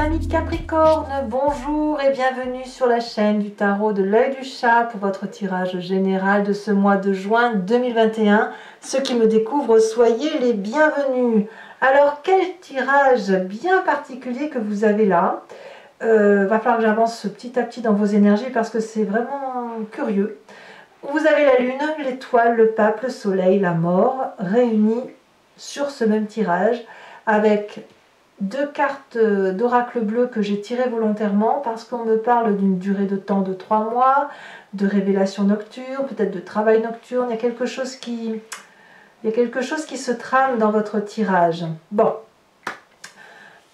amis Capricorne, bonjour et bienvenue sur la chaîne du tarot de l'œil du chat pour votre tirage général de ce mois de juin 2021. Ceux qui me découvrent, soyez les bienvenus. Alors quel tirage bien particulier que vous avez là. Va falloir que j'avance petit à petit dans vos énergies parce que c'est vraiment curieux. Vous avez la lune, l'étoile, le pape, le soleil, la mort réunis sur ce même tirage avec deux cartes d'oracle bleu que j'ai tirées volontairement parce qu'on me parle d'une durée de temps de 3 mois, de révélation nocturne, peut-être de travail nocturne. Il y a quelque chose qui se trame dans votre tirage. Bon,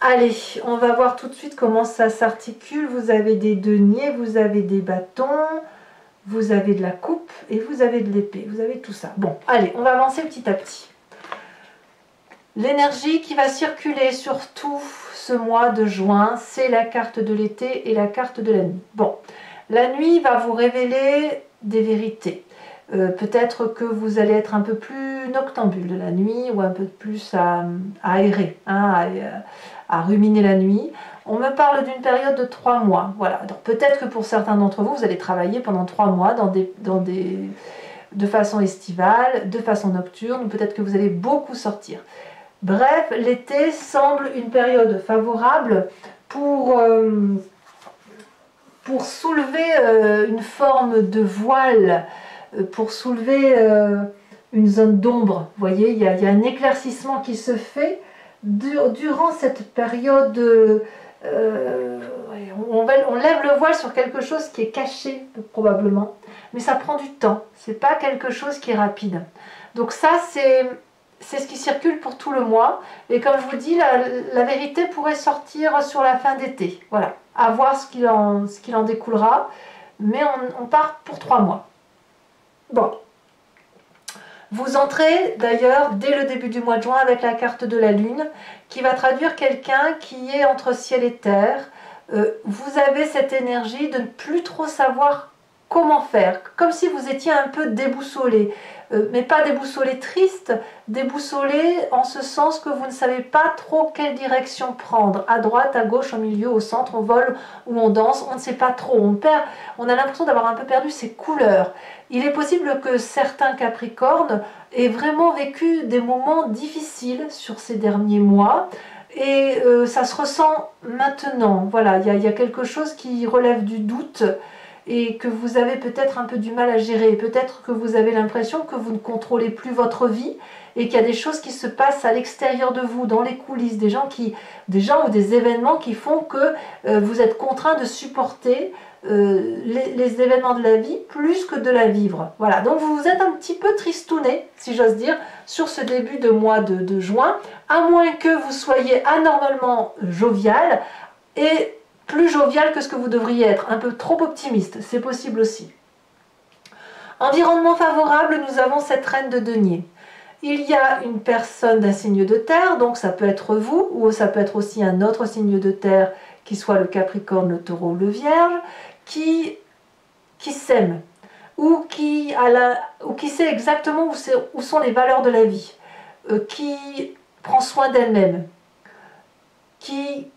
allez, on va voir tout de suite comment ça s'articule. Vous avez des deniers, vous avez des bâtons, vous avez de la coupe et vous avez de l'épée. Vous avez tout ça. Bon, allez, on va avancer petit à petit. L'énergie qui va circuler sur tout ce mois de juin, c'est la carte de l'été et la carte de la nuit. Bon, la nuit va vous révéler des vérités. Peut-être que vous allez être un peu plus noctambule de la nuit ou un peu plus à aérer, hein, à ruminer la nuit. On me parle d'une période de 3 mois. Voilà. Donc peut-être que pour certains d'entre vous, vous allez travailler pendant 3 mois de façon estivale, de façon nocturne, ou peut-être que vous allez beaucoup sortir. Bref, l'été semble une période favorable pour soulever une forme de voile, pour soulever une zone d'ombre. Vous voyez, il y a un éclaircissement qui se fait durant cette période. On lève le voile sur quelque chose qui est caché, probablement, mais ça prend du temps. C'est pas quelque chose qui est rapide. Donc ça, c'est ce qui circule pour tout le mois. Et comme je vous dis, la vérité pourrait sortir sur la fin d'été. Voilà, à voir ce qu'il en découlera. Mais on part pour 3 mois. Bon. Vous entrez d'ailleurs dès le début du mois de juin avec la carte de la lune qui va traduire quelqu'un qui est entre ciel et terre. Vous avez cette énergie de ne plus trop savoir comment faire, comme si vous étiez un peu déboussolé, mais pas déboussolé triste, déboussolé en ce sens que vous ne savez pas trop quelle direction prendre, à droite, à gauche, au milieu, au centre, on vole ou on danse, on ne sait pas trop, on a l'impression d'avoir un peu perdu ses couleurs. Il est possible que certains Capricornes aient vraiment vécu des moments difficiles sur ces derniers mois, et ça se ressent maintenant. Voilà, il y a quelque chose qui relève du doute, et que vous avez peut-être un peu du mal à gérer. Peut-être que vous avez l'impression que vous ne contrôlez plus votre vie et qu'il y a des choses qui se passent à l'extérieur de vous, dans les coulisses, des gens ou des événements qui font que vous êtes contraint de supporter les événements de la vie plus que de la vivre. Voilà, donc vous vous êtes un petit peu tristouné, si j'ose dire, sur ce début de mois de juin, à moins que vous soyez anormalement jovial et plus jovial que ce que vous devriez être, un peu trop optimiste, c'est possible aussi. Environnement favorable, nous avons cette reine de denier. Il y a une personne d'un signe de terre, donc ça peut être vous, ou ça peut être aussi un autre signe de terre, qui soit le Capricorne, le Taureau ou le Vierge, qui s'aime, ou qui sait exactement où sont les valeurs de la vie, qui prend soin d'elle-même, qui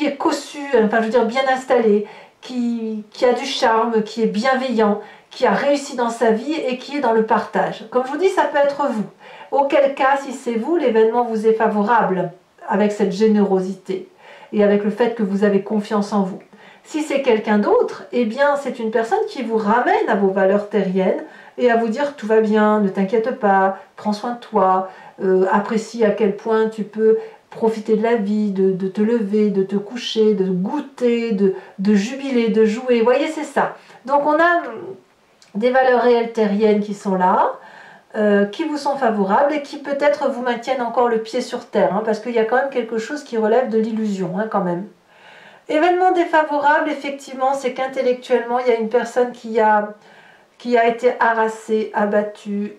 est cossu, enfin je veux dire bien installé, qui a du charme, qui est bienveillant, qui a réussi dans sa vie et qui est dans le partage. Comme je vous dis, ça peut être vous. Auquel cas, si c'est vous, l'événement vous est favorable avec cette générosité et avec le fait que vous avez confiance en vous. Si c'est quelqu'un d'autre, eh bien c'est une personne qui vous ramène à vos valeurs terriennes et à vous dire tout va bien, ne t'inquiète pas, prends soin de toi, apprécie à quel point tu peux profiter de la vie, de te lever, de te coucher, de goûter, de jubiler, de jouer. Vous voyez, c'est ça. Donc on a des valeurs réelles terriennes qui sont là, qui vous sont favorables et qui peut-être vous maintiennent encore le pied sur terre, hein, parce qu'il y a quand même quelque chose qui relève de l'illusion, hein, quand même. Événement défavorable, effectivement, c'est qu'intellectuellement, il y a une personne qui a été harassée, abattue,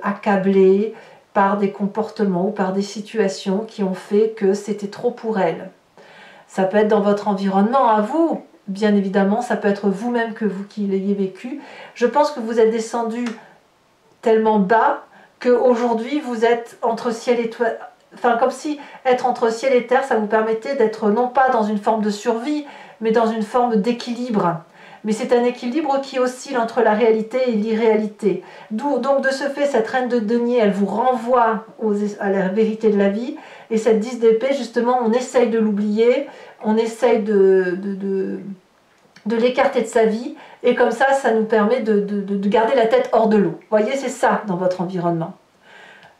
accablée, par des comportements ou par des situations qui ont fait que c'était trop pour elle. Ça peut être dans votre environnement à vous, bien évidemment, ça peut être vous-même qui l'ayez vécu. Je pense que vous êtes descendu tellement bas qu'aujourd'hui vous êtes entre ciel enfin comme si être entre ciel et terre, ça vous permettait d'être non pas dans une forme de survie, mais dans une forme d'équilibre. Mais c'est un équilibre qui oscille entre la réalité et l'irréalité. Donc de ce fait, cette reine de denier, elle vous renvoie à la vérité de la vie. Et cette 10 d'épée, justement, on essaye de l'oublier, on essaye de l'écarter de sa vie. Et comme ça nous permet de garder la tête hors de l'eau. Vous voyez, c'est ça dans votre environnement.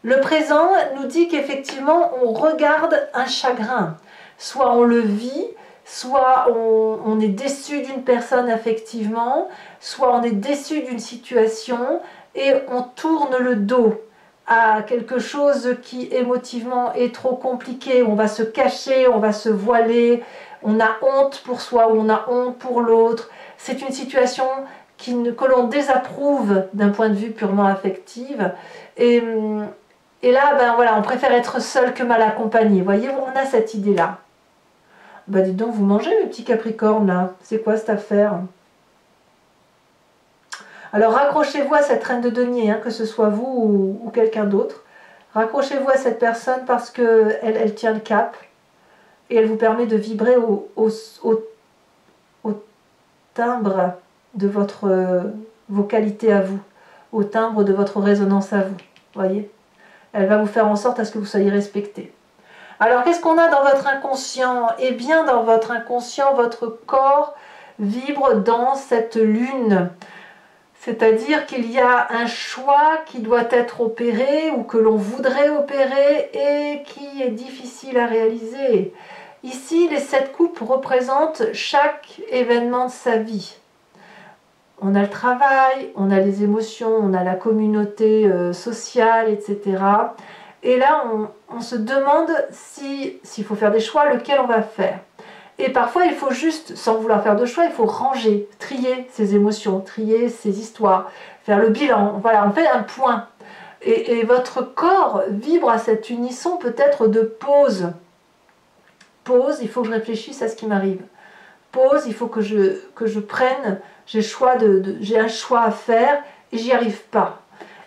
Le présent nous dit qu'effectivement, on regarde un chagrin. Soit on le vit, soit on est déçu d'une personne affectivement, soit on est déçu d'une situation et on tourne le dos à quelque chose qui émotivement est trop compliqué. On va se cacher, on va se voiler, on a honte pour soi ou on a honte pour l'autre. C'est une situation que l'on désapprouve d'un point de vue purement affectif. Et là, ben voilà, on préfère être seul que mal accompagné. Vous voyez, on a cette idée-là. Ben dites donc, vous mangez, mes petits Capricornes, là. C'est quoi cette affaire? Alors, raccrochez-vous à cette reine de denier, hein, que ce soit vous ou quelqu'un d'autre. Raccrochez-vous à cette personne parce qu'elle elle tient le cap. Et elle vous permet de vibrer au timbre de votre vocalité à vous. Au timbre de votre résonance à vous. Voyez? Elle va vous faire en sorte à ce que vous soyez respecté. Alors, qu'est-ce qu'on a dans votre inconscient? Eh bien, dans votre inconscient, votre corps vibre dans cette lune. C'est-à-dire qu'il y a un choix qui doit être opéré ou que l'on voudrait opérer et qui est difficile à réaliser. Ici, les 7 coupes représentent chaque événement de sa vie. On a le travail, on a les émotions, on a la communauté sociale, etc. Et là, on se demande s'il faut faire des choix, lequel on va faire. Et parfois, il faut juste, sans vouloir faire de choix, il faut ranger, trier ses émotions, trier ses histoires, faire le bilan. Voilà, on fait un point. Et votre corps vibre à cet unisson peut-être de pause. Pause, il faut que je réfléchisse à ce qui m'arrive. Pause, il faut que je prenne, j'ai un choix à faire et j'y arrive pas.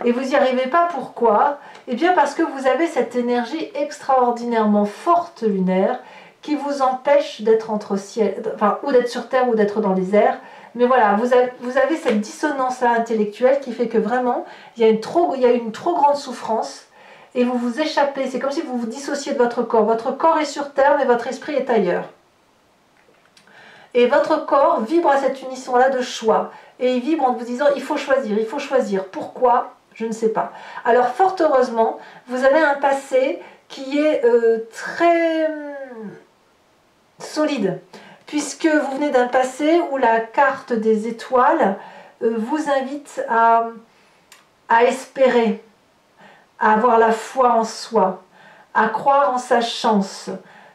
Et vous n'y arrivez pas, pourquoi? Eh bien parce que vous avez cette énergie extraordinairement forte lunaire qui vous empêche d'être entre ciel, enfin, ou d'être sur terre ou d'être dans les airs. Mais voilà, vous avez cette dissonance-là intellectuelle qui fait que vraiment, il y a une trop grande souffrance et vous vous échappez. C'est comme si vous vous dissociez de votre corps. Votre corps est sur terre, mais votre esprit est ailleurs. Et votre corps vibre à cette unisson-là de choix. Et il vibre en vous disant, il faut choisir, il faut choisir. Pourquoi? Je ne sais pas. Alors, fort heureusement, vous avez un passé qui est très solide. Puisque vous venez d'un passé où la carte des étoiles vous invite à espérer, à avoir la foi en soi, à croire en sa chance.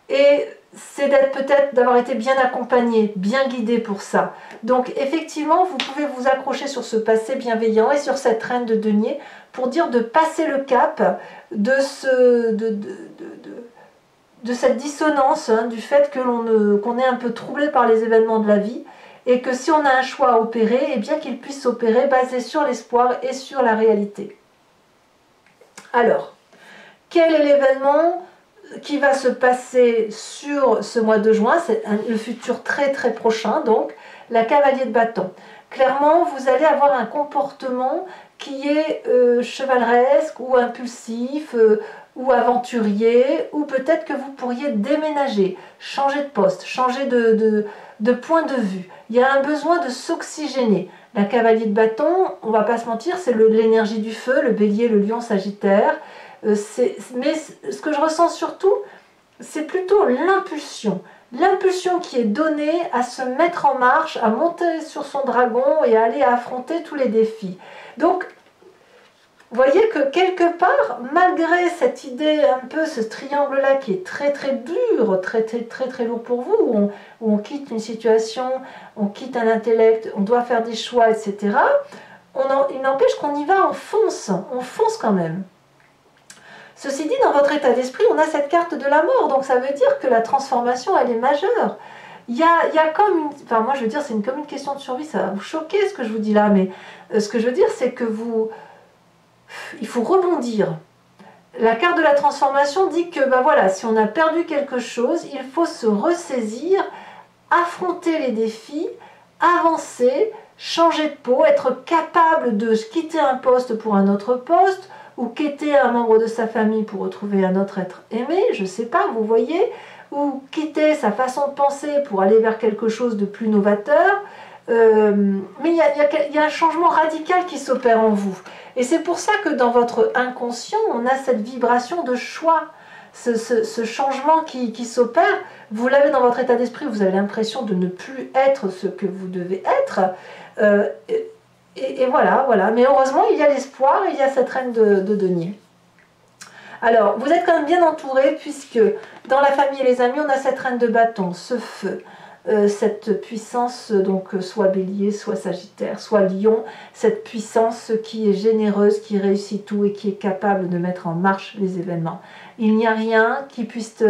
Et c'est d'avoir été bien accompagné, bien guidé pour ça. Donc effectivement, vous pouvez vous accrocher sur ce passé bienveillant et sur cette reine de denier pour dire de passer le cap de cette dissonance, hein, du fait qu'on est un peu troublé par les événements de la vie et que si on a un choix à opérer, eh bien qu'il puisse s'opérer basé sur l'espoir et sur la réalité. Alors, quel est l'événement qui va se passer sur ce mois de juin? C'est le futur très très prochain, donc la cavalier de bâton. Clairement, vous allez avoir un comportement qui est chevaleresque ou impulsif ou aventurier, ou peut-être que vous pourriez déménager, changer de poste, changer de point de vue. Il y a un besoin de s'oxygéner. La cavalier de bâton, on ne va pas se mentir, c'est l'énergie du feu, le bélier, le lion, sagittaire. Mais ce que je ressens surtout, c'est plutôt l'impulsion. L'impulsion qui est donnée à se mettre en marche, à monter sur son dragon et à aller affronter tous les défis. Donc, vous voyez que quelque part, malgré cette idée, un peu ce triangle-là qui est très très dur, très lourd pour vous, où on quitte une situation, on quitte un intellect, on doit faire des choix, etc., il n'empêche qu'on y va, on fonce quand même. Ceci dit, dans votre état d'esprit, on a cette carte de la mort, donc ça veut dire que la transformation, elle est majeure. Il y a comme une... Enfin, moi, je veux dire, c'est comme une question de survie, ça va vous choquer ce que je vous dis là, mais ce que je veux dire, c'est que il faut rebondir. La carte de la transformation dit que ben voilà, si on a perdu quelque chose, il faut se ressaisir, affronter les défis, avancer, changer de peau, être capable de quitter un poste pour un autre poste, ou quitter un membre de sa famille pour retrouver un autre être aimé, je ne sais pas, vous voyez, ou quitter sa façon de penser pour aller vers quelque chose de plus novateur. Mais il y a un changement radical qui s'opère en vous. Et c'est pour ça que dans votre inconscient, on a cette vibration de choix, ce changement qui s'opère. Vous l'avez dans votre état d'esprit, vous avez l'impression de ne plus être ce que vous devez être. Et voilà. Mais heureusement, il y a l'espoir, il y a cette reine de denier. Alors, vous êtes quand même bien entouré, puisque dans la famille et les amis, on a cette reine de bâton, ce feu. Cette puissance, donc soit bélier, soit sagittaire, soit lion, cette puissance qui est généreuse, qui réussit tout et qui est capable de mettre en marche les événements. Il n'y a rien qui puisse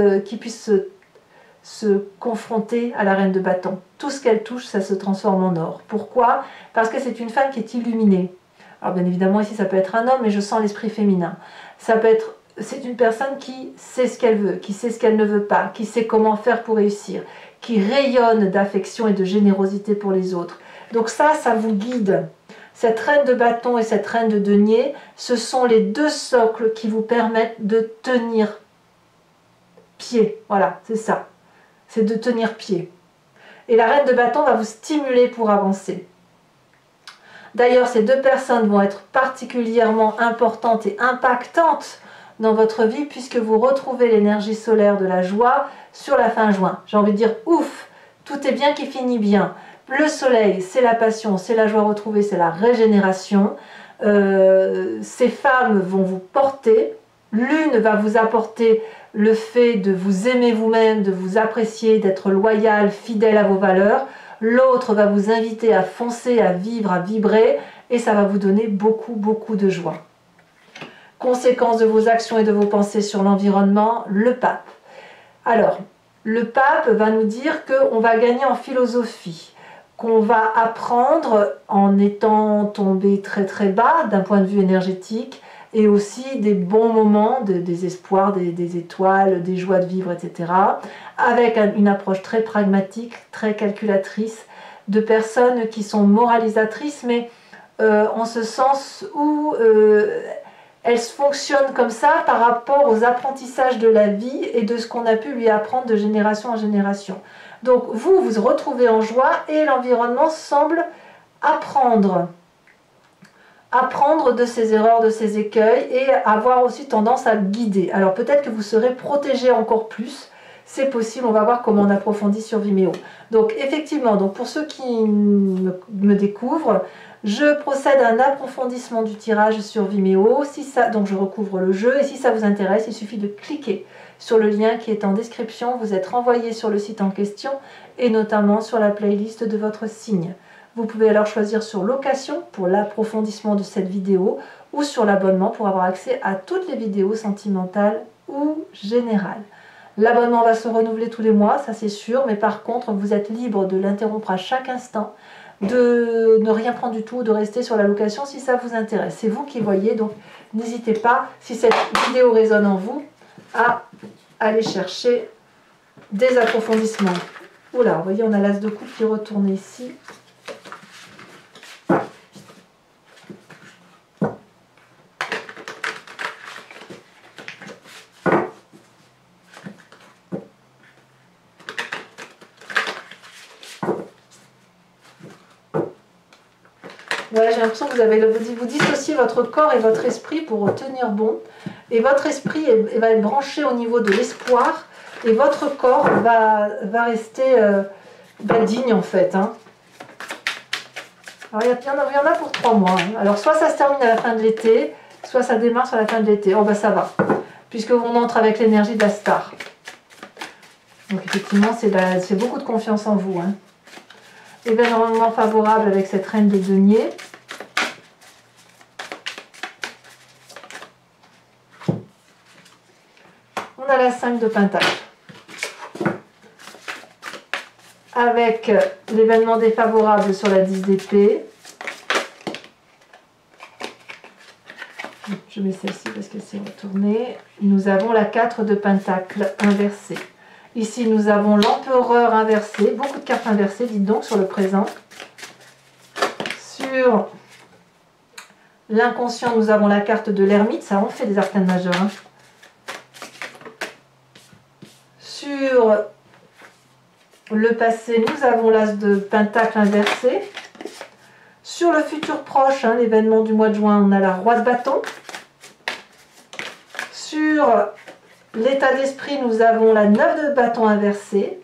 se confronter à la reine de bâton. Tout ce qu'elle touche, ça se transforme en or. Pourquoi? Parce que c'est une femme qui est illuminée. Alors bien évidemment ici ça peut être un homme, mais je sens l'esprit féminin. Ça peut être, c'est une personne qui sait ce qu'elle veut, qui sait ce qu'elle ne veut pas, qui sait comment faire pour réussir, qui rayonne d'affection et de générosité pour les autres. Donc ça vous guide. Cette reine de bâton et cette reine de denier, ce sont les deux socles qui vous permettent de tenir pied. Voilà, c'est ça. C'est de tenir pied. Et la reine de bâton va vous stimuler pour avancer. D'ailleurs, ces deux personnes vont être particulièrement importantes et impactantes dans votre vie, puisque vous retrouvez l'énergie solaire de la joie sur la fin juin. J'ai envie de dire, ouf, tout est bien qui finit bien. Le soleil, c'est la passion, c'est la joie retrouvée, c'est la régénération. Ces femmes vont vous porter. L'une va vous apporter le fait de vous aimer vous-même, de vous apprécier, d'être loyal, fidèle à vos valeurs. L'autre va vous inviter à foncer, à vivre, à vibrer, et ça va vous donner beaucoup, beaucoup de joie. Conséquence de vos actions et de vos pensées sur l'environnement, le pape. Alors, le pape va nous dire qu'on va gagner en philosophie, qu'on va apprendre en étant tombé très très bas d'un point de vue énergétique, et aussi des bons moments, des espoirs, des étoiles, des joies de vivre, etc. Avec une approche très pragmatique, très calculatrice, de personnes qui sont moralisatrices, mais en ce sens où elles fonctionnent comme ça par rapport aux apprentissages de la vie et de ce qu'on a pu lui apprendre de génération en génération. Donc vous vous retrouvez en joie et l'environnement semble apprendre de ses erreurs, de ses écueils, et avoir aussi tendance à le guider. Alors peut-être que vous serez protégé encore plus, c'est possible, on va voir comment on approfondit sur Vimeo. Donc effectivement, pour ceux qui me découvrent, je procède à un approfondissement du tirage sur Vimeo, donc je recouvre le jeu, et si ça vous intéresse, il suffit de cliquer sur le lien qui est en description, vous êtes renvoyé sur le site en question, et notamment sur la playlist de votre signe. Vous pouvez alors choisir sur location pour l'approfondissement de cette vidéo ou sur l'abonnement pour avoir accès à toutes les vidéos sentimentales ou générales. L'abonnement va se renouveler tous les mois, ça c'est sûr, mais par contre vous êtes libre de l'interrompre à chaque instant, de ne rien prendre du tout, de rester sur la location si ça vous intéresse. C'est vous qui voyez, donc n'hésitez pas, si cette vidéo résonne en vous, à aller chercher des approfondissements. Oula, vous voyez, on a l'as de coupe qui retourne ici. Ouais, j'ai l'impression que vous dissociez votre corps et votre esprit pour tenir bon. Et votre esprit va être branché au niveau de l'espoir. Et votre corps va rester digne en fait. Hein. Alors il y en a pour 3 mois. Hein. Alors soit ça se termine à la fin de l'été, soit ça démarre sur la fin de l'été. Oh bah ça va. Puisque on entre avec l'énergie de la star. Donc effectivement, c'est beaucoup de confiance en vous. Hein. Événement favorable avec cette reine de denier. On a la 5 de pentacle. Avec l'événement défavorable sur la 10 d'épée. Je mets celle-ci parce qu'elle s'est retournée. Nous avons la 4 de Pentacle inversée. Ici, nous avons l'Empereur inversé. Beaucoup de cartes inversées, dites donc, sur le présent. Sur l'inconscient, nous avons la carte de l'Ermite. Ça, on fait des arcanes majeures. Hein. Sur le passé, nous avons l'As de Pentacle inversé. Sur le futur proche, hein, l'événement du mois de juin, on a la Roi de bâton. Sur l'état d'esprit, nous avons la 9 de bâton inversée.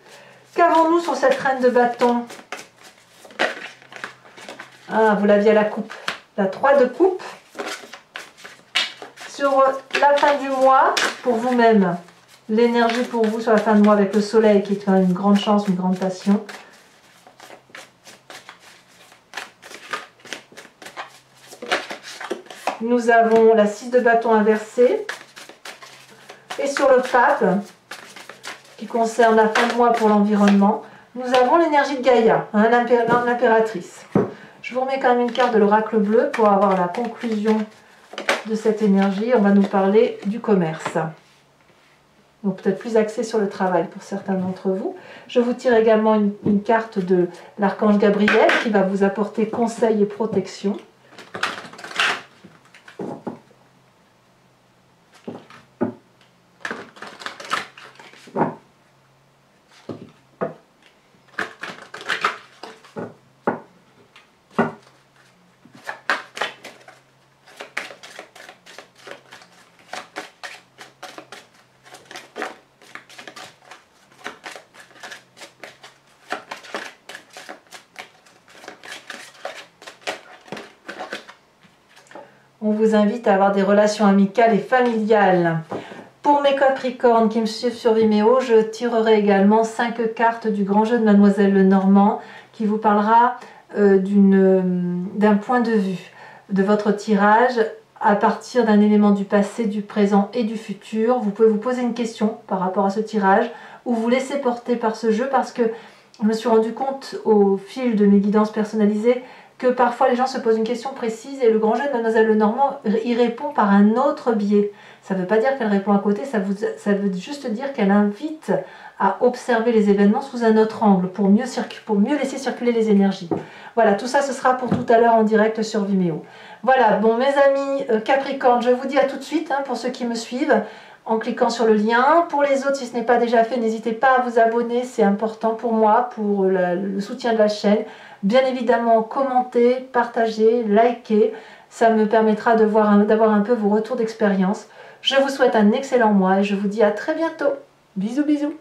Qu'avons-nous sur cette reine de bâton? Ah, vous l'aviez à la coupe. La 3 de coupe. Sur la fin du mois, pour vous-même, l'énergie pour vous sur la fin de mois avec le soleil, qui est quand même une grande chance, une grande passion. Nous avons la 6 de bâton inversée. Et sur le pape, qui concerne la fin de mois pour l'environnement, nous avons l'énergie de Gaïa, hein, l'impératrice. Je vous remets quand même une carte de l'oracle bleu pour avoir la conclusion de cette énergie. On va nous parler du commerce. Donc peut-être plus axé sur le travail pour certains d'entre vous. Je vous tire également une carte de l'archange Gabriel qui va vous apporter conseil et protection. On vous invite à avoir des relations amicales et familiales. Pour mes Capricornes qui me suivent sur Vimeo, je tirerai également 5 cartes du grand jeu de Mademoiselle Lenormand qui vous parlera d'un point de vue de votre tirage à partir d'un élément du passé, du présent et du futur. Vous pouvez vous poser une question par rapport à ce tirage ou vous laisser porter par ce jeu parce que je me suis rendu compte au fil de mes guidances personnalisées que parfois les gens se posent une question précise et le grand jeu de Mademoiselle Lenormand y répond par un autre biais. Ça ne veut pas dire qu'elle répond à côté, ça veut juste dire qu'elle invite à observer les événements sous un autre angle pour mieux laisser circuler les énergies. Voilà, tout ça ce sera pour tout à l'heure en direct sur Vimeo. Voilà, bon mes amis Capricorne, je vous dis à tout de suite hein, pour ceux qui me suivent en cliquant sur le lien. Pour les autres, si ce n'est pas déjà fait, n'hésitez pas à vous abonner, c'est important pour moi, pour le soutien de la chaîne. Bien évidemment, commentez, partagez, likez, ça me permettra d'avoir un peu vos retours d'expérience. Je vous souhaite un excellent mois et je vous dis à très bientôt. Bisous bisous.